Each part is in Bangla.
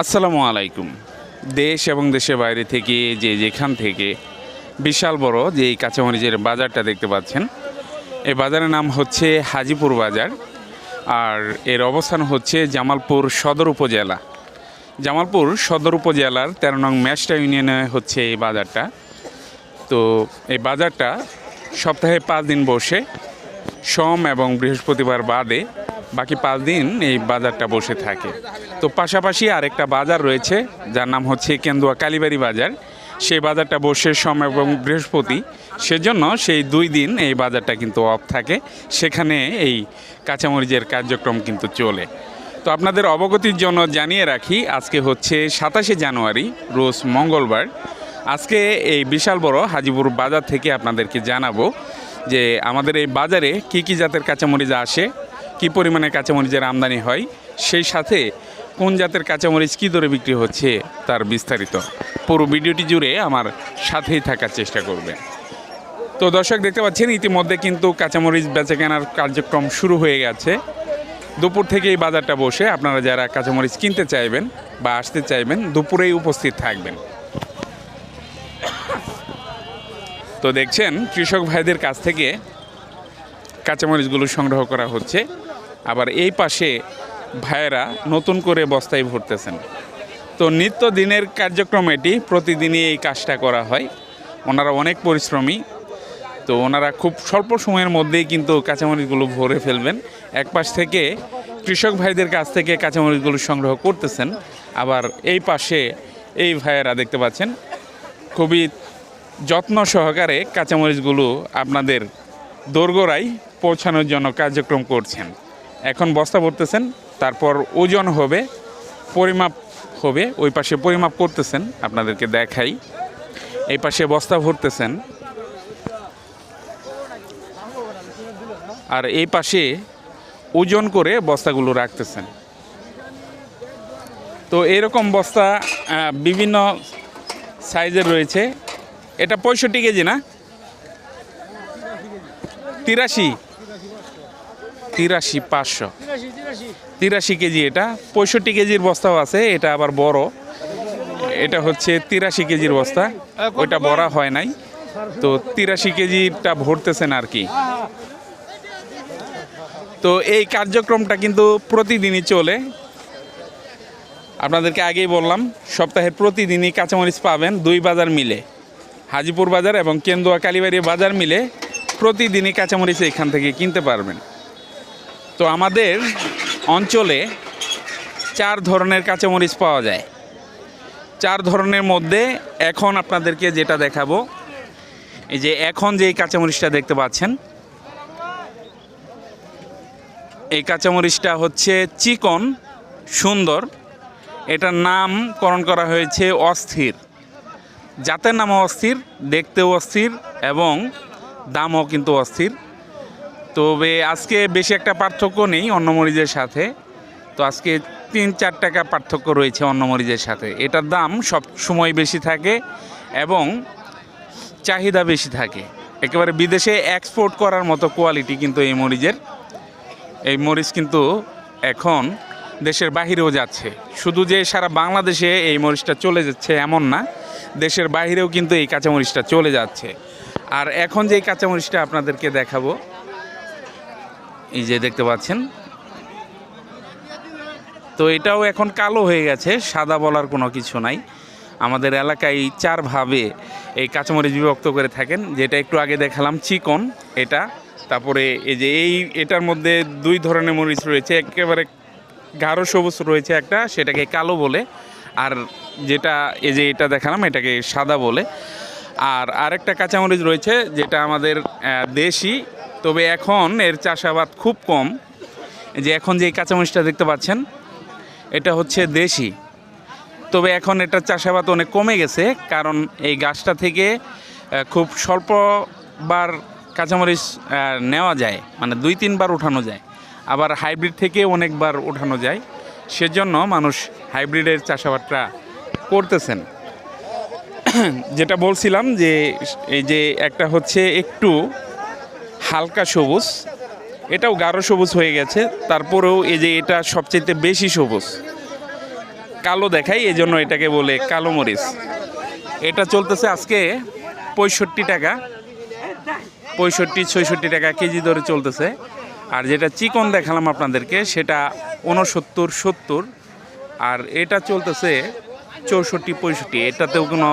আসসালামু আলাইকুম। দেশ এবং দেশের বাইরে থেকে যে যেখান থেকে বিশাল বড় যে এই কাঁচামরিচের বাজারটা দেখতে পাচ্ছেন, এই বাজারের নাম হচ্ছে হাজিপুর বাজার। আর এর অবস্থান হচ্ছে জামালপুর সদর উপজেলা। জামালপুর সদর উপজেলার 13 নং মেশটা ইউনিয়নে হচ্ছে এই বাজারটা। তো এই বাজারটা সপ্তাহে 5 দিন বসে, সোম এবং বৃহস্পতিবার বাদে বাকি 5 দিন এই বাজারটা বসে থাকে। তো পাশাপাশি আরেকটা বাজার রয়েছে যার নাম হচ্ছে কেন্দুয়া কালীবাড়ি বাজার। সেই বাজারটা বসে সোম এবং বৃহস্পতি, সেজন্য সেই 2 দিন এই বাজারটা কিন্তু অফ থাকে। সেখানে এই কাঁচামরিচের কার্যক্রম কিন্তু চলে। তো আপনাদের অবগতির জন্য জানিয়ে রাখি, আজকে হচ্ছে 27শে জানুয়ারি, রোজ মঙ্গলবার। আজকে এই বিশাল বড় হাজিপুর বাজার থেকে আপনাদেরকে জানাবো যে আমাদের এই বাজারে কি কি জাতের কাঁচামরিচ আসে, কি পরিমাণে কাঁচামরিচের আমদানি হয়, সেই সাথে কোন জাতের কাঁচামরিচ কী দরে বিক্রি হচ্ছে তার বিস্তারিত। পুরো ভিডিওটি জুড়ে আমার সাথেই থাকার চেষ্টা করবেন। তো দর্শক, দেখতে পাচ্ছেন ইতিমধ্যে কিন্তু কাঁচামরিচ বেচা কেনার কার্যক্রম শুরু হয়ে গেছে। দুপুর থেকে এই বাজারটা বসে, আপনারা যারা কাঁচামরিচ কিনতে চাইবেন বা আসতে চাইবেন দুপুরেই উপস্থিত থাকবেন। তো দেখছেন কৃষক ভাইদের কাছ থেকে কাঁচামরিচগুলো সংগ্রহ করা হচ্ছে। আবার এই পাশে ভাইয়েরা নতুন করে বস্তায় ভরতেছেন। তো নিত্য দিনের কার্যক্রম এটি, প্রতিদিনই এই কাজটা করা হয়। ওনারা অনেক পরিশ্রমী। তো ওনারা খুব স্বল্প সময়ের মধ্যেই কিন্তু কাঁচামরিচগুলো ভরে ফেলবেন। এক পাশ থেকে কৃষক ভাইদের কাছ থেকে কাঁচামরিচগুলো সংগ্রহ করতেছেন। আবার এই পাশে এই ভাইয়েরা দেখতে পাচ্ছেন খুবই যত্ন সহকারে কাঁচামরিচগুলো আপনাদের দোরগোড়ায় পৌঁছানোর জন্য কার্যক্রম করছেন। এখন বস্তা ভরতেছেন, তারপর ওজন হবে, পরিমাপ হবে। ওই পাশে পরিমাপ করতেছেন, আপনাদেরকে দেখাই। এই পাশে বস্তা ভরতেছেন, আর এই পাশে ওজন করে বস্তাগুলো রাখতেছেন। তো এরকম বস্তা বিভিন্ন সাইজের রয়েছে। এটা 65 কেজি না? 83 500 কেজি। এটা 65 কেজির বস্তাও আছে, এটা আবার বড়। এটা হচ্ছে 83 কেজির বস্তা, ওইটা ভরা হয় নাই। তো 83 কেজিটা ভরতেছেন আর কি। তো এই কার্যক্রমটা কিন্তু প্রতিদিনই চলে। আপনাদেরকে আগেই বললাম, সপ্তাহে প্রতিদিনই কাঁচামরিচ পাবেন। 2 বাজার মিলে, হাজিপুর বাজার এবং কেন্দুয়া কালীবাড়ি বাজার মিলে প্রতিদিনই কাঁচামরিচ এখান থেকে কিনতে পারবেন। তো আমাদের অঞ্চলে 4 ধরনের কাঁচামরিচ পাওয়া যায়। 4 ধরনের মধ্যে এখন আপনাদেরকে যেটা দেখাবো, এই যে এখন যে কাঁচামরিচটা দেখতে পাচ্ছেন, এই কাঁচামরিচটা হচ্ছে চিকন সুন্দর। এটার নামকরণ করা হয়েছে অস্থির। জাতের নামও অস্থির, দেখতেও অস্থির এবং দামও কিন্তু অস্থির। তবে আজকে বেশি একটা পার্থক্য নেই অন্য মরিচের সাথে। তো আজকে 3-4 টাকা পার্থক্য রয়েছে অন্য মরিচের সাথে। এটার দাম সব সময় বেশি থাকে এবং চাহিদা বেশি থাকে। একেবারে বিদেশে এক্সপোর্ট করার মতো কোয়ালিটি কিন্তু এই মরিচের। এই মরিচ কিন্তু এখন দেশের বাহিরেও যাচ্ছে। শুধু যে সারা বাংলাদেশে এই মরিচটা চলে যাচ্ছে এমন না, দেশের বাহিরেও কিন্তু এই কাঁচামরিচটা চলে যাচ্ছে। আর এখন যে কাঁচামরিচটা আপনাদেরকে দেখাবো, এই যে দেখতে পাচ্ছেন, তো এটাও এখন কালো হয়ে গেছে, সাদা বলার কোনো কিছু নাই। আমাদের এলাকায় 4 ভাবে এই কাঁচামরিচ বিভক্ত করে থাকেন। যেটা একটু আগে দেখালাম চিকন, এটা। তারপরে এই যে এটার মধ্যে 2 ধরনের মরিচ রয়েছে। একেবারে গাঢ় সবুজ রয়েছে একটা, সেটাকে কালো বলে। আর যেটা এই যে এটা দেখালাম, এটাকে সাদা বলে। আর আরেকটা কাঁচামরিচ রয়েছে যেটা আমাদের দেশি, তবে এখন এর চাষাবাদ খুব কম। যে এখন যে কাঁচামরিচটা দেখতে পাচ্ছেন, এটা হচ্ছে দেশি। তবে এখন এটার চাষাবাদ অনেক কমে গেছে, কারণ এই গাছটা থেকে খুব স্বল্পবার কাঁচামরিচ নেওয়া যায়, মানে 2-3 বার উঠানো যায়। আবার হাইব্রিড থেকে অনেকবার উঠানো যায়, সেজন্য মানুষ হাইব্রিডের চাষাবাদটা করতেছেন। যেটা বলছিলাম যে এই যে একটা হচ্ছে একটু হালকা সবুজ, এটাও গাঢ় সবুজ হয়ে গেছে। তারপরেও এই যে এটা সবচেয়ে বেশি সবুজ। কালো দেখাই, এই জন্য এটাকে বলে কালো মরিচ। এটা চলতেছে আজকে 65 টাকা, 65-66 টাকা কেজি দরে চলতেছে। আর যেটা চিকন দেখালাম আপনাদেরকে সেটা 69-70, আর এটা চলতেছে 64-65। এটাতেও কোনো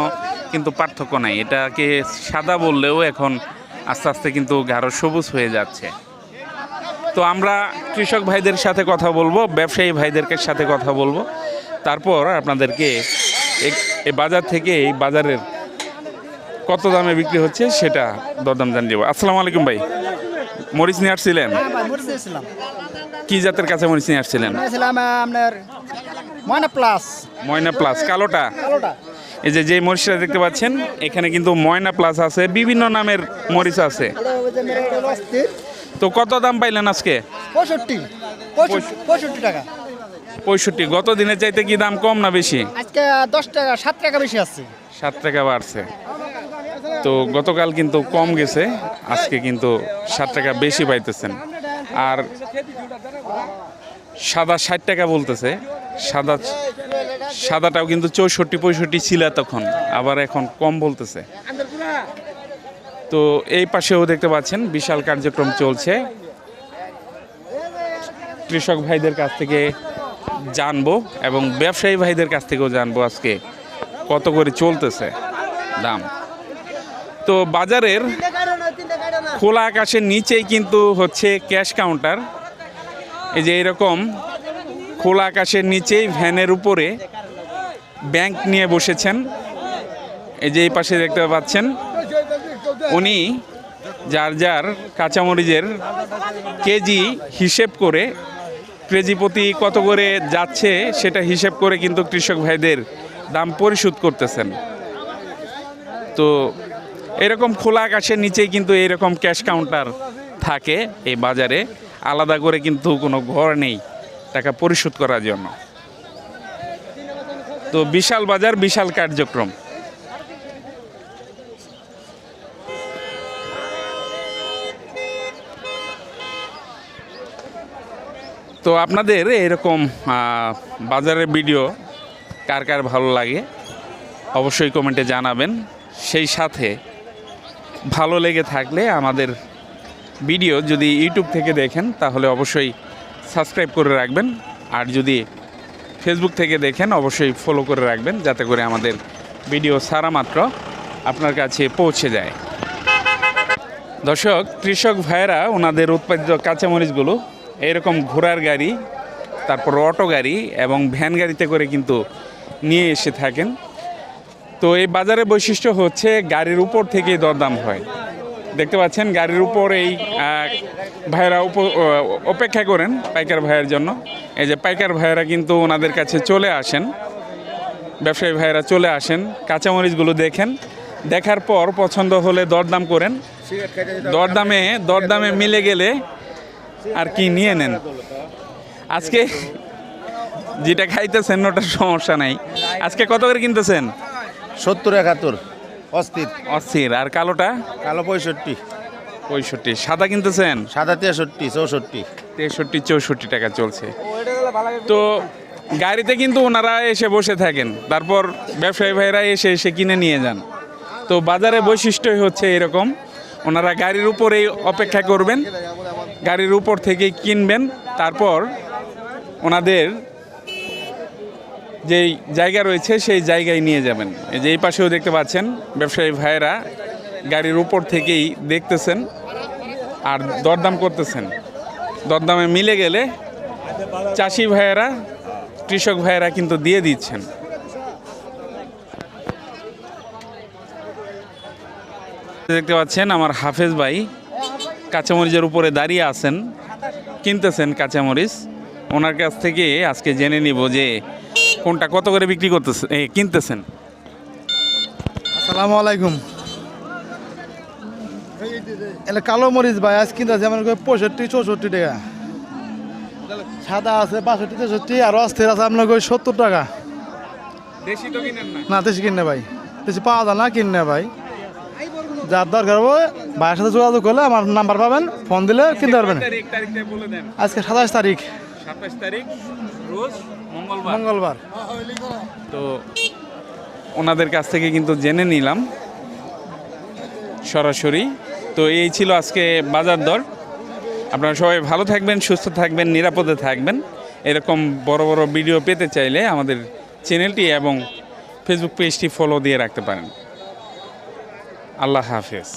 কিন্তু পার্থক্য নাই, এটাকে সাদা বললেও এখন আস্তে আস্তে কিন্তু গাঢ় সবুজ হয়ে যাচ্ছে। তো আমরা কৃষক ভাইদের সাথে কথা বলবো, ব্যবসায়ী ভাইদেরকে সাথে কথা বলবো, তারপর আপনাদেরকে এই বাজার থেকে এই বাজারের কত দামে বিক্রি হচ্ছে সেটা দরদাম জানিয়ে দেবো। আসসালামু আলাইকুম ভাই, মরিচ নিয়ে আসছিলেন? কি জাতের কাঁচা মরিচ নিয়ে আসছিলেন? আপনার ময়না প্লাস। ময়না প্লাস কালোটা? এই যে মরিচটা দেখতে পাচ্ছেন এখানে কিন্তু ময়না প্লাস আছে, বিভিন্ন নামের মরিচ আছে। তো কত দাম পাইলেন আজকে? 65 টাকা। 65। গত দিনের চাইতে কি দাম কম না বেশি? আজকে 10 টাকা 7 টাকা বেশি আছে। 7 টাকা বাড়ছে। তো গতকাল কিন্তু কম গেছে, আজকে কিন্তু 7 টাকা বেশি পাইতেছেন। আর সাদা 60 টাকা বলতেছে, সাদাটাও কিন্তু 64-65 ছিল তখন, আবার এখন কম বলতেছে। তো এই পাশেও দেখতে পাচ্ছেন বিশাল কার্যক্রম চলছে। কৃষক ভাইদের কাছ থেকে জানবো এবং ব্যবসায়ী ভাইদের কাছ থেকেও জানবো আজকে কত করে চলতেছে দাম। তো বাজারের খোলা আকাশের নিচেই কিন্তু হচ্ছে ক্যাশ কাউন্টার। এই যে এরকম খোলা আকাশের নিচেই ভ্যানের উপরে ব্যাংক নিয়ে বসেছেন। এই যে এই পাশে দেখতে পাচ্ছেন উনি যার যার কাঁচামরিচের কেজি হিসেব করে, কেজি প্রতি কত করে যাচ্ছে সেটা হিসেব করে কিন্তু কৃষক ভাইদের দাম পরিশোধ করতেছেন। তো এরকম খোলা আকাশের নিচেই কিন্তু এরকম ক্যাশ কাউন্টার থাকে এই বাজারে, আলাদা করে কিন্তু কোনো ঘর নেই টাকা পরিশোধ করার জন্য। তো বিশাল বাজার, বিশাল কার্যক্রম। তো আপনাদের এরকম বাজারের ভিডিও কার কার ভালো লাগে অবশ্যই কমেন্টে জানাবেন। সেই সাথে ভালো লেগে থাকলে আমাদের ভিডিও যদি ইউটিউব থেকে দেখেন তাহলে অবশ্যই সাবস্ক্রাইব করে রাখবেন, আর যদি ফেসবুক থেকে দেখেন অবশ্যই ফলো করে রাখবেন, যাতে করে আমাদের ভিডিও ছাড়া মাত্র আপনার কাছে পৌঁছে যায়। দর্শক, কৃষক ভাইয়েরা ওনাদের উৎপাদিত কাঁচামরিচগুলো এরকম ঘোড়ার গাড়ি, তারপর অটো গাড়ি এবং ভ্যান গাড়িতে করে কিন্তু নিয়ে এসে থাকেন। তো এই বাজারের বৈশিষ্ট্য হচ্ছে গাড়ির উপর থেকেই দরদাম হয়। দেখতে পাচ্ছেন গাড়ির উপর এই ভাইয়েরা অপেক্ষা করেন পাইকার ভাইয়ের জন্য। এই যে পাইকার ভাইয়েরা কিন্তু ওনাদের কাছে চলে আসেন, ব্যবসায়ী ভাইয়েরা চলে আসেন, কাঁচামরিচগুলো দেখেন, দেখার পর পছন্দ হলে দরদাম করেন, দরদামে মিলে গেলে আর কি নিয়ে নেন। আজকে যেটা খাইতেছেন ওটার সমস্যা নাই। আজকে কত করে কিনতেছেন? 70-71 অস্থির। আর কালোটা? কালো 65। সাদা কিনতেছেন? সাদা 63-64। 63-64 টাকা চলছে। তো গাড়িতে কিন্তু ওনারা এসে বসে থাকেন, তারপর ব্যবসায়ী ভাইরা এসে কিনে নিয়ে যান। তো বাজারে বৈশিষ্ট্যই হচ্ছে এরকম, ওনারা গাড়ির উপরেই অপেক্ষা করবেন, গাড়ির উপর থেকেই কিনবেন, তারপর ওনাদের যেই জায়গা রয়েছে সেই জায়গায় নিয়ে যাবেন। এই যে এই পাশেও দেখতে পাচ্ছেন ব্যবসায়ী ভাইয়েরা গাড়ির উপর থেকেই দেখতেছেন আর দরদাম করতেছেন। দরদামে মিলে গেলে চাষি ভাইয়েরা, কৃষক ভাইয়েরা কিন্তু দিয়ে দিচ্ছেন। দেখতে পাচ্ছেন আমার হাফেজ ভাই কাঁচামরিচের উপরে দাঁড়িয়ে আছেন, কিনতেছেন কাঁচামরিচ। ওনার কাছ থেকে আজকে জেনে নিব যে কোনটা কত করে বিক্রি করতেছে, কিনতেছেন। আসসালামু আলাইকুম। এটা কালো মরিচ ভাই আজ কিনতেছে যেমন 65-64 টাকা, সাদা আছে 62-63, আর অস্থির আছে আপনার 70 টাকা। দেশি তো কিনেন না? না, দেশি কিনে ভাই, দেশি পাওয়া যায় না, কিনে ভাই। যার দরকার হবে ভাইয়ের সাথে যোগাযোগ করলে আমার নাম্বার পাবেন, ফোন দিলে কিনতে পারবেন। তারিখটা বলে দেন। আজকে 27 তারিখ। 27 তারিখ রোজ মঙ্গলবার। তো ওনাদের কাছ থেকে কিন্তু জেনে নিলাম সরাসরি। তো এই ছিল আজকে বাজার দর। আপনারা সবাই ভালো থাকবেন, সুস্থ থাকবেন, নিরাপদে থাকবেন। এরকম বড় বড় ভিডিও পেতে চাইলে আমাদের চ্যানেলটি এবং ফেসবুক পেজটি ফলো দিয়ে রাখতে পারেন। আল্লাহ হাফেজ।